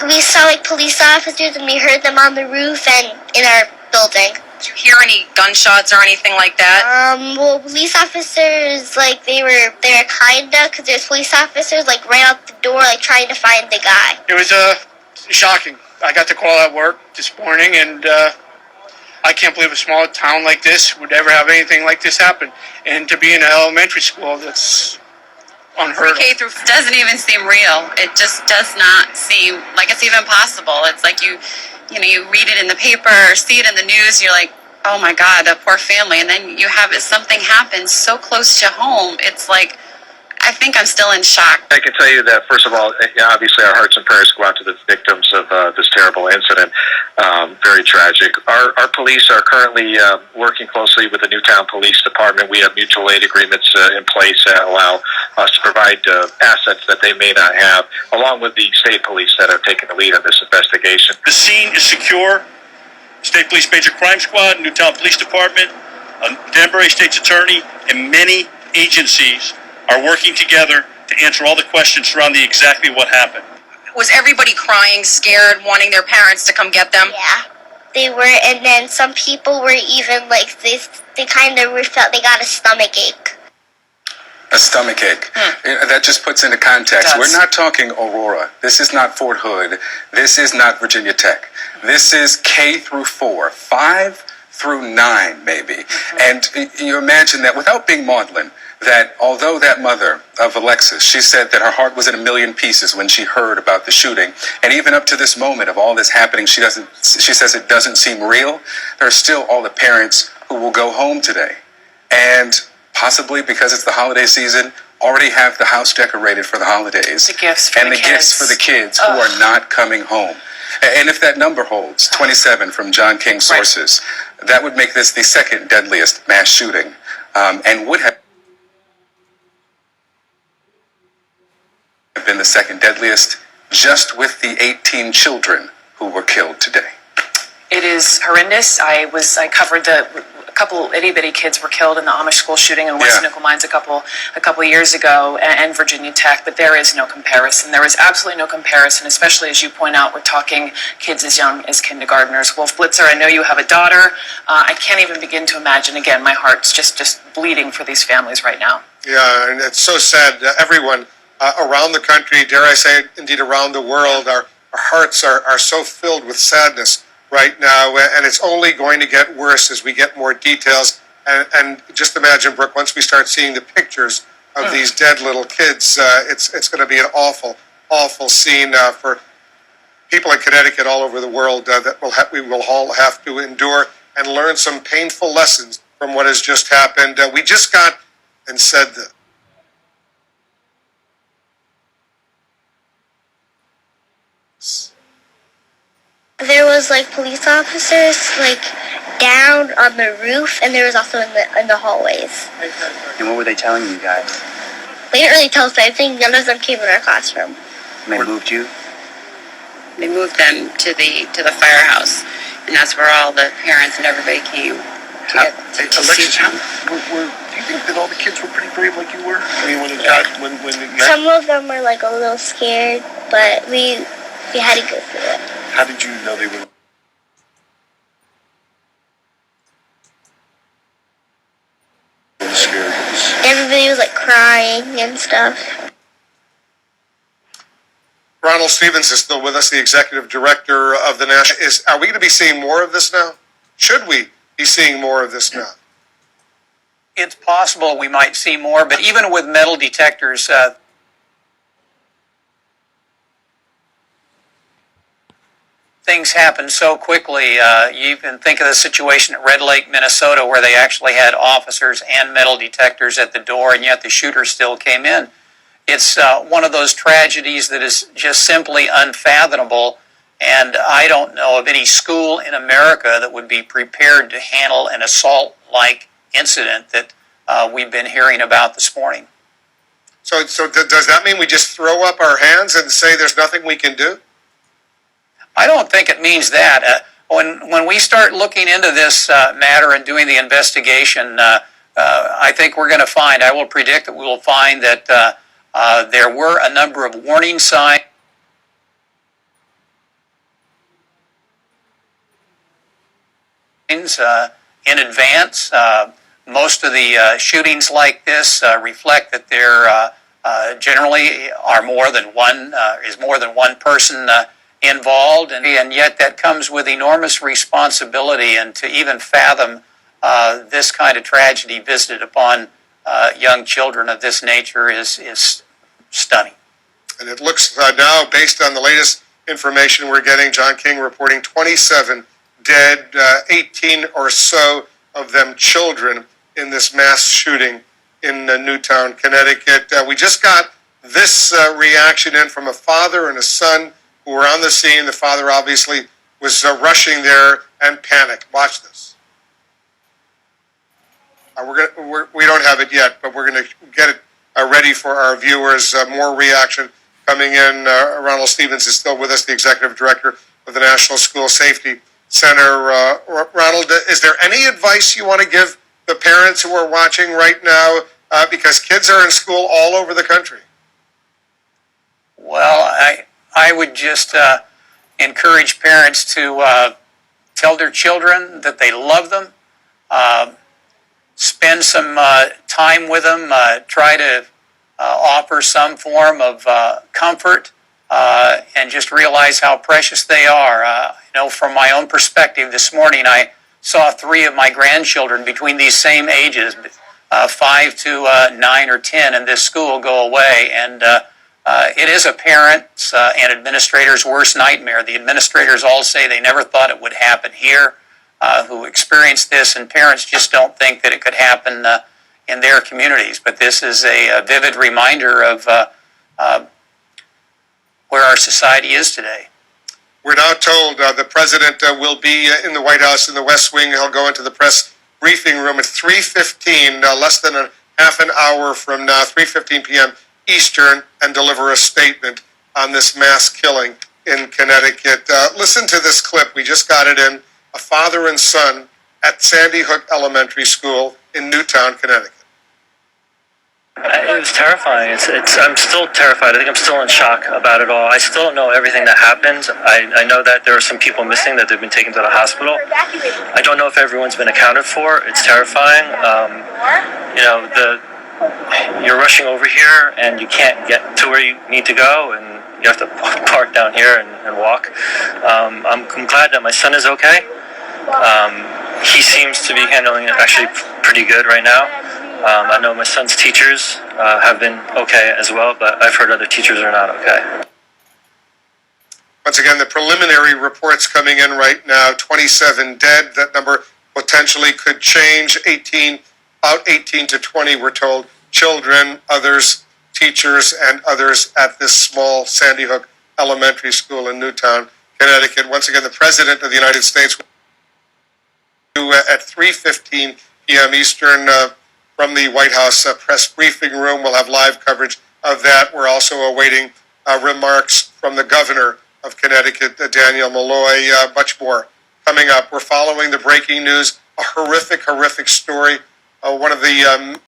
We saw like police officers and we heard them on the roof and in our building. Did you hear any gunshots or anything like that? Well, police officers, like, they were kinda, because there's police officers, like, right out the door, like, trying to find the guy. It was, shocking. I got the call at work this morning, and, I can't believe a small town like this would ever have anything like this happen. And to be in an elementary school, that's unheard of. K through doesn't even seem real. It just does not seem like it's even possible. It's like you read it in the paper or see it in the news, you're like, oh my God, that poor family. And then you have something happen so close to home. It's like, I think I'm still in shock. I can tell you that, first of all, obviously our hearts and prayers go out to the victims of this terrible incident. Very tragic. Our police are currently working closely with the Newtown Police Department. We have mutual aid agreements in place that allow us to provide assets that they may not have, along with the state police that are taking the lead on this investigation. The scene is secure. State Police Major Crime Squad, Newtown Police Department, Danbury State's Attorney, and many agencies are working together to answer all the questions surrounding exactly what happened. Was everybody crying, scared, wanting their parents to come get them? Yeah, they were, and then some people were even, like, they kind of felt they got a stomach ache. A stomach ache. That just puts into context. We're not talking Aurora. This is not Fort Hood. This is not Virginia Tech. This is K through 4, 5 through 9, maybe. And you imagine that, without being maudlin, that although that mother of Alexis, she said that her heart was in a million pieces when she heard about the shooting, and even up to this moment of all this happening, she says it doesn't seem real. There are still all the parents who will go home today, and possibly because it's the holiday season, already have the house decorated for the holidays. The gifts for and the gifts for the kids who are not coming home. And if that number holds, 27 from John King sources, that would make this the second deadliest mass shooting, and would have been the second deadliest, just with the 18 children who were killed today. It is horrendous. I covered a couple itty-bitty kids were killed in the Amish school shooting in West Nickel Mines a couple years ago, and Virginia Tech, but there is no comparison. There is absolutely no comparison, especially as you point out, we're talking kids as young as kindergartners. Wolf Blitzer, I know you have a daughter. I can't even begin to imagine. Again, my heart's just bleeding for these families right now. Yeah, and it's so sad. Everyone around the country, dare I say, indeed around the world, our hearts are so filled with sadness right now, and it's only going to get worse as we get more details. And just imagine, Brooke, once we start seeing the pictures of these dead little kids, it's going to be an awful, awful scene for people in Connecticut all over the world that we will all have to endure and learn some painful lessons from what has just happened. We just got and said that. There was, like, police officers, like, down on the roof, and there was also in the hallways. And what were they telling you guys? They didn't really tell us anything. None of them came in our classroom. And they moved you? They moved them to the firehouse, and that's where all the parents and everybody came to see them. Do you think that all the kids were pretty brave like you were? I mean, when it met? Some of them were, like, a little scared, but we had to go through it. How did you know they were? Scared. Everybody was, like, crying and stuff. Ronald Stevens is still with us, the executive director of the National. Are we going to be seeing more of this now? Should we be seeing more of this now? It's possible we might see more, but even with metal detectors, things happen so quickly. You can think of the situation at Red Lake, Minnesota, where they actually had officers and metal detectors at the door, and yet the shooter still came in. It's one of those tragedies that is just simply unfathomable, and I don't know of any school in America that would be prepared to handle an assault-like incident that we've been hearing about this morning. So does that mean we just throw up our hands and say there's nothing we can do? I don't think it means that. When we start looking into this matter and doing the investigation, I think we're going to find, I will predict that we will find that there were a number of warning signs shootings in advance. Most of the shootings like this reflect that there generally are more than one person involved, and yet that comes with enormous responsibility. And to even fathom this kind of tragedy visited upon young children of this nature is stunning. And it looks now, based on the latest information we're getting, John King reporting 27 dead, 18 or so of them children in this mass shooting in Newtown, Connecticut. We just got this reaction in from a father and a son who were on the scene. The father obviously was rushing there and panicked. Watch this. We don't have it yet, but we're going to get it ready for our viewers. More reaction coming in. Ronald Stevens is still with us, the executive director of the National School Safety Center. Ronald, is there any advice you want to give the parents who are watching right now? Because kids are in school all over the country. Well, I would just encourage parents to tell their children that they love them, spend some time with them, try to offer some form of comfort, and just realize how precious they are. From my own perspective, this morning I saw 3 of my grandchildren between these same ages, 5 to 9 or 10, in this school go away, and it is a parent's and administrator's worst nightmare. The administrators all say they never thought it would happen here, who experienced this, and parents just don't think that it could happen in their communities. But this is a vivid reminder of where our society is today. We're now told the president will be in the White House in the West Wing. He'll go into the press briefing room at 3:15, less than a half an hour from now, 3:15 p.m. Eastern, and deliver a statement on this mass killing in Connecticut. Listen to this clip. We just got it in. A father and son at Sandy Hook Elementary School in Newtown, Connecticut. It was terrifying. I'm still terrified. I think I'm still in shock about it all. I still don't know everything that happened. I know that there are some people missing, that they've been taken to the hospital. I don't know if everyone's been accounted for. It's terrifying. You're rushing over here and you can't get to where you need to go, and you have to park down here and walk. I'm glad that my son is okay. He seems to be handling it actually pretty good right now. I know my son's teachers have been okay as well, but I've heard other teachers are not okay. Once again, the preliminary reports coming in right now, 27 dead. That number potentially could change. 18 to 20, we're told. Children, others, teachers, and others at this small Sandy Hook Elementary School in Newtown, Connecticut. Once again, the President of the United States at 3:15 p.m. Eastern from the White House press briefing room. We'll have live coverage of that. We're also awaiting remarks from the governor of Connecticut, Daniel Malloy. Much more coming up. We're following the breaking news, a horrific story. One of the